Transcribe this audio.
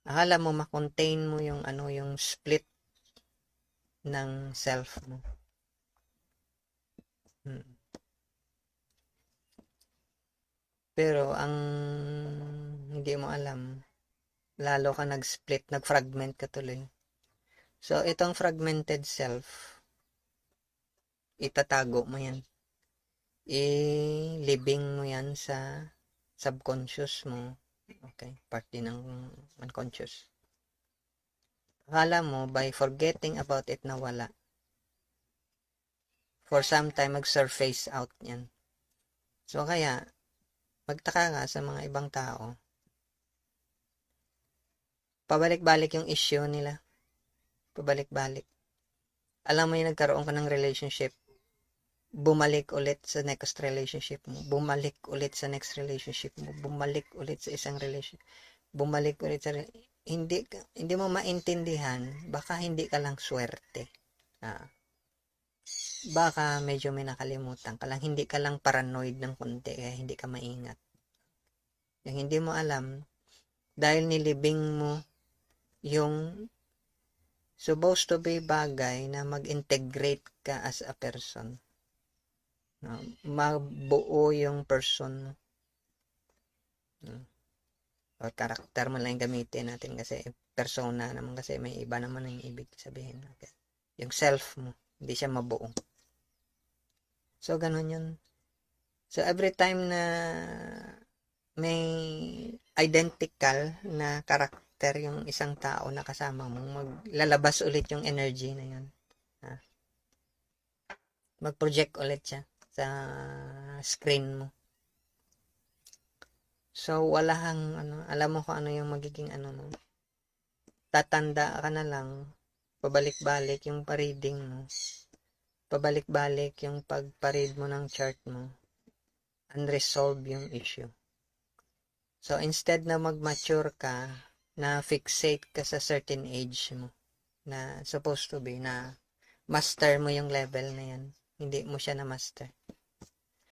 Akala mo ma-contain mo yung yung split ng self mo. Mm. Pero ang hindi mo alam, lalo ka nag-split, nag-fragment ka tuloy. So, itong fragmented self, itatago mo yan. I-living mo yan sa subconscious mo. Okay, part din ng unconscious. Akala mo, by forgetting about it na wala, for some time, mag-surface out yan. So, kaya, magtaka nga sa mga ibang tao, pabalik-balik yung issue nila. Pabalik-balik. Alam mo yung nagkaroon ka ng relationship, bumalik ulit sa next relationship mo, bumalik ulit sa next relationship mo, bumalik ulit sa isang relationship, bumalik ulit sa hindi mo maintindihan, baka hindi ka lang swerte. Baka medyo may nakalimutan ka lang, hindi ka lang paranoid ng konti, kaya hindi ka maingat. Yung hindi mo alam, dahil nilibing mo yung supposed to be bagay na mag-integrate ka as a person. Mabuo yung person mo. O karakter mo lang gamitin natin kasi persona naman kasi may iba naman yung ibig sabihin. Okay. Yung self mo, hindi siya mabuo. So, ganun yun. So, every time na may identical na karakter yung isang tao na kasama mo, maglalabas ulit yung energy na yun. Mag-project ulit siya sa screen mo. So, wala kang, alam mo kung ano yung magiging mo. Tatanda ka na lang, pabalik-balik yung pareading mo. Pabalik-balik yung pagparead mo ng chart mo. Unresolved yung issue. So, instead na mag-mature ka, na fixate ka sa certain age mo, na supposed to be, na master mo yung level na yan, hindi mo siya na master.